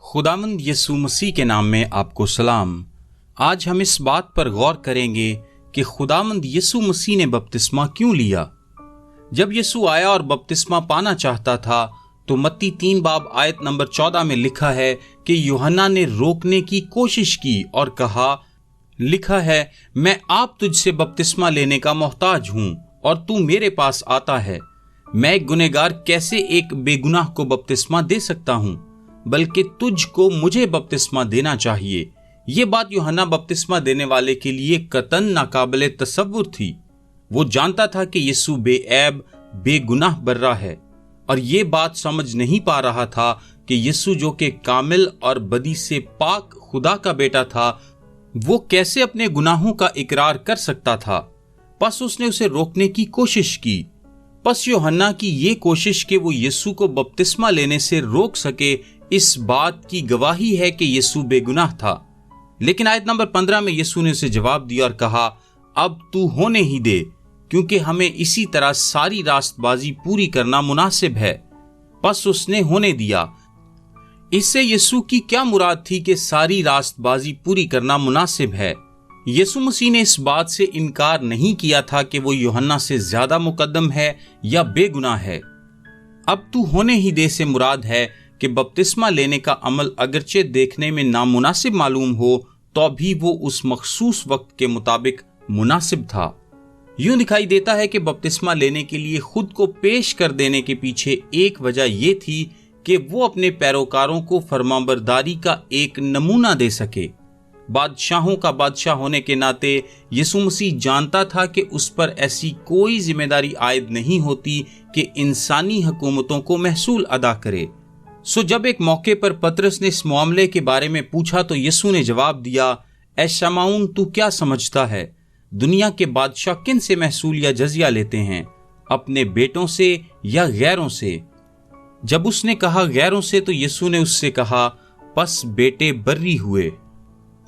खुदावंद यीशु मसीह के नाम में आपको सलाम। आज हम इस बात पर गौर करेंगे कि खुदावंद यीशु मसीह ने बपतिस्मा क्यों लिया। जब यीशु आया और बपतिस्मा पाना चाहता था तो मत्ती 3 बाब आयत नंबर 14 में लिखा है कि यूहन्ना ने रोकने की कोशिश की और कहा, लिखा है, मैं आप तुझसे बपतिस्मा लेने का मोहताज हूं और तू मेरे पास आता है। मैं एक गुनहगार कैसे एक बेगुनाह को बपतिस्मा दे सकता हूं, बल्कि तुझको मुझे बपतिस्मा देना चाहिए। ये बात यूहन्ना बपतिस्मा देने वाले के लिए कतन नाकाबिले तसव्वुर थी। वो जानता था कि यीशु बेऐब बेगुनाह बर्रा है और ये बात समझ नहीं पा रहा था कि यीशु जो कि कामिल और बदी से पाक खुदा का बेटा था, वो कैसे अपने गुनाहों का इकरार कर सकता था। बस उसने उसे रोकने की कोशिश की। बस यूहन्ना की ये कोशिश कि वो यीशु को बपतिस्मा लेने से रोक सके, इस बात की गवाही है कि यीशु बेगुनाह था। लेकिन आयत नंबर 15 में यीशु ने उसे जवाब दिया और कहा, अब तू होने ही दे, क्योंकि हमें इसी तरह सारी रास्तबाजी पूरी करना मुनासिब है। बस उसने होने दिया। इससे यीशु की क्या मुराद थी कि सारी रास्तबाजी पूरी करना मुनासिब है? यीशु मसीह ने इस बात से इनकार नहीं किया था कि वो यूहन्ना से ज्यादा मुकद्दम है या बेगुनाह है। अब तू होने ही दे से मुराद है कि बपतिस्मा लेने का अमल अगरचे देखने में नामुनासिब मालूम हो तो भी वो उस मखसूस वक्त के मुताबिक मुनासिब था। यूं दिखाई देता है कि बपतिस्मा लेने के लिए खुद को पेश कर देने के पीछे एक वजह ये थी कि वो अपने पैरोकारों को फरमाबरदारी का एक नमूना दे सके। बादशाहों का बादशाह होने के नाते यीशु मसीह जानता था कि उस पर ऐसी कोई जिम्मेदारी आयद नहीं होती कि इंसानी हुकूमतों को महसूल अदा करे। सो जब एक मौके पर पतरस ने इस मामले के बारे में पूछा तो यीशु ने जवाब दिया, ऐ शमाउन, तू क्या समझता है? दुनिया के बादशाह किन से महसूल या जजिया लेते हैं, अपने बेटों से या गैरों से? जब उसने कहा गैरों से तो यीशु ने उससे कहा, बस बेटे बर्री हुए।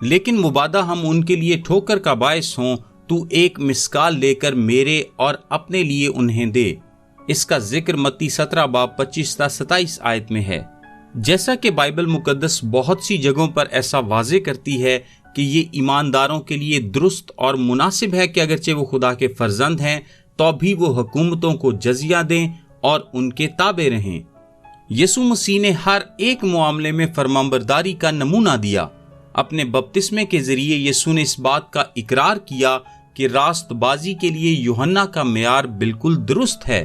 लेकिन मुबादा हम उनके लिए ठोकर का बायस हों, तू एक मिसकाल लेकर मेरे और अपने लिए उन्हें दे। इसका जिक्र मत्ती 17 बाब 25-27 आयत में है। जैसा कि बाइबल मुकद्दस बहुत सी जगहों पर ऐसा वाजे करती है कि ये ईमानदारों के लिए दुरुस्त और मुनासिब है कि अगरचे वो खुदा के फर्जंद हैं तो भी वो हुकूमतों को जजिया दें और उनके ताबे रहें। यीशु मसीह ने हर एक मामले में फरमाबरदारी का नमूना दिया। अपने बपतिस्मे के जरिए यीशु ने इस बात का इकरार किया कि रास्तबाजी के लिए यूहन्ना का मेयार बिल्कुल दुरुस्त है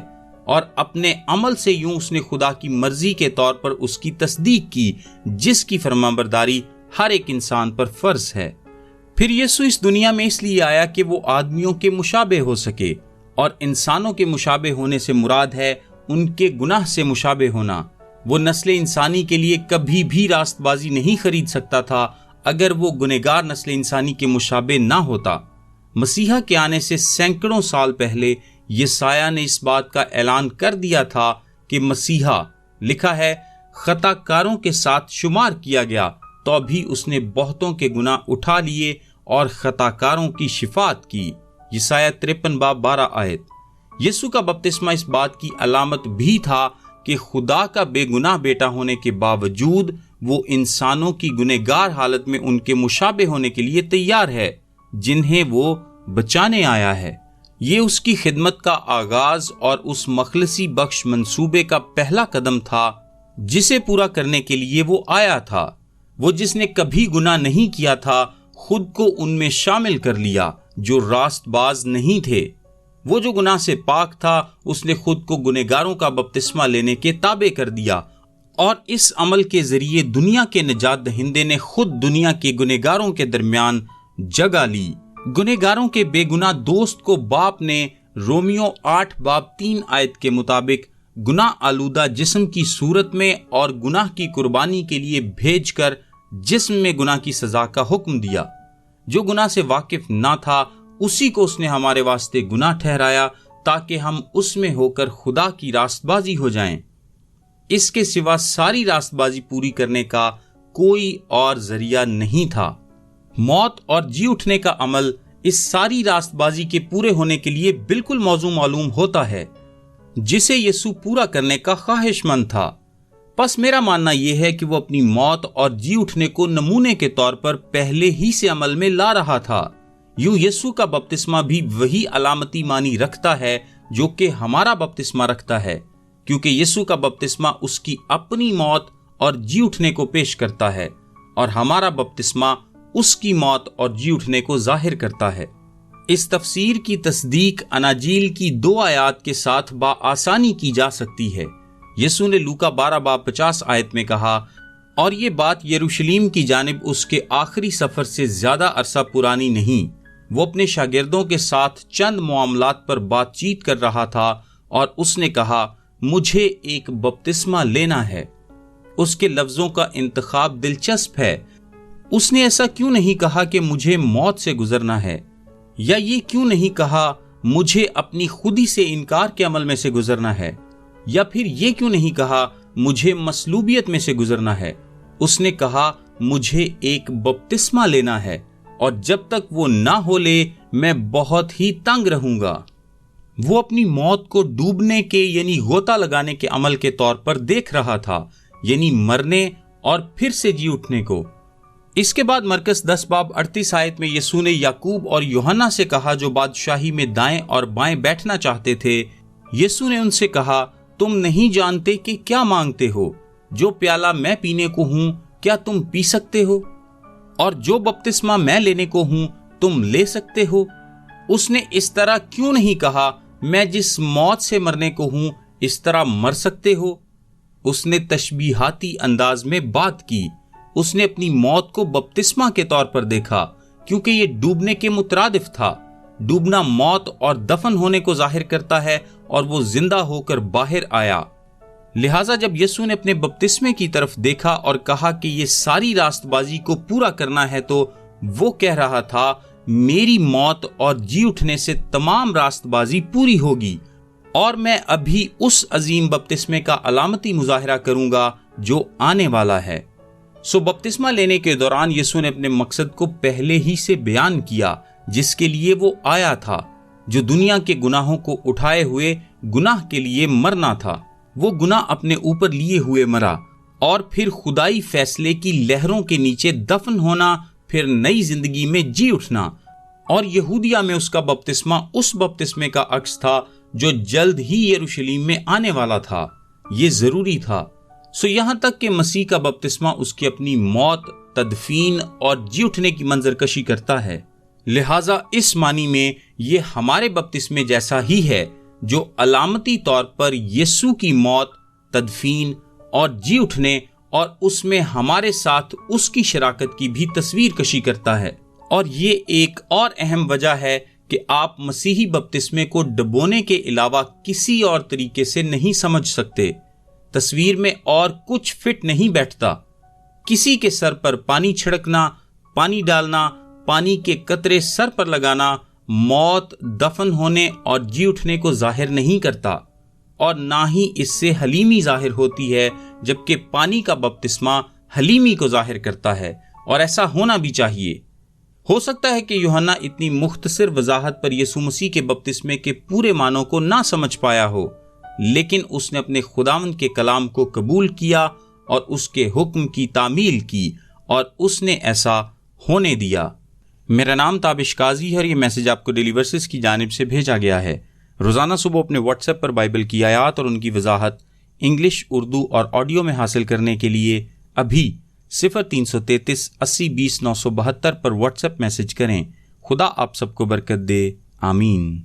और अपने अमल से यूं उसने खुदा की मर्जी के तौर पर उसकी तस्दीक की, जिसकी फरमाबरदारी हर एक इंसान पर फर्ज है। फिर यीशु इस दुनिया में इसलिए आया कि वो आदमियों के मुशाबे हो सके, और इंसानों के मुशाबे होने से मुराद है उनके गुनाह से मुशाबे होना। वो नस्ल इंसानी के लिए कभी भी रास्तबाजी नहीं खरीद सकता था अगर वो गुनहगार नस्ल इंसानी के मुशाबे ना होता। मसीहा के आने से सैकड़ों साल पहले यसाया ने इस बात का ऐलान कर दिया था कि मसीहा, लिखा है, खताकारों के साथ शुमार किया गया तो भी उसने बहुतों के गुनाह उठा लिए और खताकारों की शिफात की। यसाया 53 बाब 12 आयत। यीशु का बपतिस्मा इस बात की अलामत भी था कि खुदा का बेगुनाह बेटा होने के बावजूद वो इंसानों की गुनहगार हालत में उनके मुशाबे होने के लिए तैयार है, जिन्हें वो बचाने आया है। ये उसकी खिदमत का आगाज और उस मखलसी बख्श मंसूबे का पहला कदम था जिसे पूरा करने के लिए वो आया था। वो जिसने कभी गुनाह नहीं किया था, खुद को उनमें शामिल कर लिया जो रास्तबाज नहीं थे। वो जो गुनाह से पाक था, उसने खुद को गुनहगारों का बपतिस्मा लेने के ताबे कर दिया और इस अमल के जरिए दुनिया के निजात दहिंदे ने खुद दुनिया के गुनहगारों के दरमियान जगह ली। गुनहगारों के बेगुनाह दोस्त को बाप ने रोमियो 8 बाब 3 आयत के मुताबिक गुनाह आलूदा जिस्म की सूरत में और गुनाह की कुर्बानी के लिए भेजकर जिस्म में गुनाह की सजा का हुक्म दिया। जो गुनाह से वाकिफ ना था, उसी को उसने हमारे वास्ते गुनाह ठहराया ताकि हम उसमें होकर खुदा की रास्तबाजी हो जाएं। इसके सिवा सारी रास्तबाजी पूरी करने का कोई और जरिया नहीं था। मौत और जी उठने का अमल इस सारी रास्तबाजी के पूरे होने के लिए बिल्कुल मौजू मालूम होता है, जिसे यीशु पूरा करने का ख्वाहिशमंद था। پس میرا ماننا یہ ہے کہ وہ اپنی موت اور جی اٹھنے کو نمونے کے طور پر پہلے ہی سے عمل میں لا رہا تھا۔ یوں یسوع کا بپتسمہ بھی وہی علامتی معنی رکھتا ہے جو کہ ہمارا بپتسمہ رکھتا ہے، کیونکہ یسوع کا بپتسمہ اس کی اپنی موت اور جی اٹھنے کو پیش کرتا ہے، اور ہمارا بپتسمہ اس کی موت اور جی اٹھنے کو ظاہر کرتا ہے۔ اس تفسیر کی تصدیق اناجیل کی 2 آیات کے ساتھ بآسانی کی جا سکتی ہے۔ یسوع نے لوکا 12:50 آیت میں کہا، اور یہ بات یروشلیم کی جانب اس کے آخری سفر سے زیادہ عرصہ پرانی نہیں۔ وہ اپنے شاگردوں کے ساتھ چند معاملات پر بات چیت کر رہا تھا اور اس نے کہا، مجھے ایک بپتسمہ لینا ہے۔ اس کے لفظوں کا انتخاب دلچسپ ہے۔ اس نے ایسا کیوں نہیں کہا کہ مجھے موت سے گزرنا ہے، یا یہ کیوں نہیں کہا مجھے اپنی خودی سے انکار کے عمل میں سے گزرنا ہے، یا پھر یہ کیوں نہیں کہا مجھے مصلوبیت میں سے گزرنا ہے۔ اس نے کہا مجھے ایک بپتسمہ لینا ہے، اور جب تک وہ نہ ہو لے میں بہت ہی تنگ رہوں گا۔ وہ اپنی موت کو ڈوبنے کے یعنی غوطہ لگانے کے عمل کے طور پر دیکھ رہا تھا، یعنی مرنے اور پھر سے جی اٹھنے کو۔ اس کے بعد مرکز 10:38 آیت میں یسوع نے یعقوب اور یوحنا سے کہا جو بادشاہی میں دائیں اور بائیں بیٹھنا چاہتے تھے۔ یسوع نے ان سے کہا، تم نہیں جانتے کہ کیا مانگتے ہو؟ جو پیالہ میں پینے کو ہوں کیا تم پی سکتے ہو؟ اور جو بپتسمہ میں لینے کو ہوں تم لے سکتے ہو؟ اس نے اس طرح کیوں نہیں کہا، میں جس موت سے مرنے کو ہوں اس طرح مر سکتے ہو؟ اس نے تشبیہاتی انداز میں بات کی۔ اس نے اپنی موت کو بپتسمہ کے طور پر دیکھا، کیونکہ یہ ڈوبنے کے مترادف تھا۔ ڈوبنا موت اور دفن ہونے کو ظاہر کرتا ہے، اور وہ زندہ ہو کر باہر آیا۔ لہٰذا جب یسوع نے اپنے بپتسمے کی طرف دیکھا اور کہا کہ یہ ساری راست بازی کو پورا کرنا ہے، تو وہ کہہ رہا تھا، میری موت اور جی اٹھنے سے تمام راست بازی پوری ہوگی، اور میں ابھی اس عظیم بپتسمے کا علامتی مظاہرہ کروں گا جو آنے والا ہے۔ بپتسمہ لینے کے دوران یسوع نے اپنے مقصد کو پہلے ہی سے بیان کیا، جس کے لیے وہ آیا تھا، جو دنیا کے گناہوں کو اٹھائے ہوئے گناہ کے لیے مرنا تھا۔ وہ گناہ اپنے اوپر لیے ہوئے مرا، اور پھر خدائی فیصلے کی لہروں کے نیچے دفن ہونا، پھر نئی زندگی میں جی اٹھنا۔ اور یہودیہ میں اس کا بپتسمہ اس بپتسمے کا عکس تھا جو جلد ہی یروشلیم میں آنے والا تھا۔ یہ ضروری تھا۔ یہاں تک کہ مسیح کا بپتسمہ اس کی اپنی موت، تدفین اور جی اٹھنے کی منظر کشی کرتا ہے۔ لہٰذا اس معنی میں یہ ہمارے بپتسمے جیسا ہی ہے، جو علامتی طور پر یسوع کی موت، تدفین اور جی اٹھنے اور اس میں ہمارے ساتھ اس کی شراکت کی بھی تصویر کشی کرتا ہے۔ اور یہ ایک اور اہم وجہ ہے کہ آپ مسیحی بپتسمے کو ڈبونے کے علاوہ کسی اور طریقے سے نہیں سمجھ سکتے۔ تصویر میں اور کچھ فٹ نہیں بیٹھتا۔ کسی کے سر پر پانی چھڑکنا، پانی ڈالنا، پانی کے قطرے سر پر لگانا، موت، دفن ہونے اور جی اٹھنے کو ظاہر نہیں کرتا، اور نہ ہی اس سے حلیمی ظاہر ہوتی ہے، جبکہ پانی کا بپتسمہ حلیمی کو ظاہر کرتا ہے، اور ایسا ہونا بھی چاہیے۔ ہو سکتا ہے کہ یوحنا اتنی مختصر وضاحت پر یسوع مسیح کے بپتسمے کے پورے معنوں کو نہ سمجھ پایا ہو، لیکن اس نے اپنے خداوند کے کلام کو قبول کیا اور اس کے حکم کی تعمیل کی، اور اس نے ایسا ہونے دیا۔ میرا نام تابش قاضی ہے، اور یہ میسج آپ کو ڈیلی ورسز کی جانب سے بھیجا گیا ہے۔ روزانہ صبح اپنے واٹس ایپ پر بائبل کی آیات اور ان کی وضاحت انگلش، اردو اور آڈیو میں حاصل کرنے کے لیے ابھی 0333 80 20 972 پر واٹس ایپ میسج کریں۔ خدا آپ سب کو برکت دے، آمین۔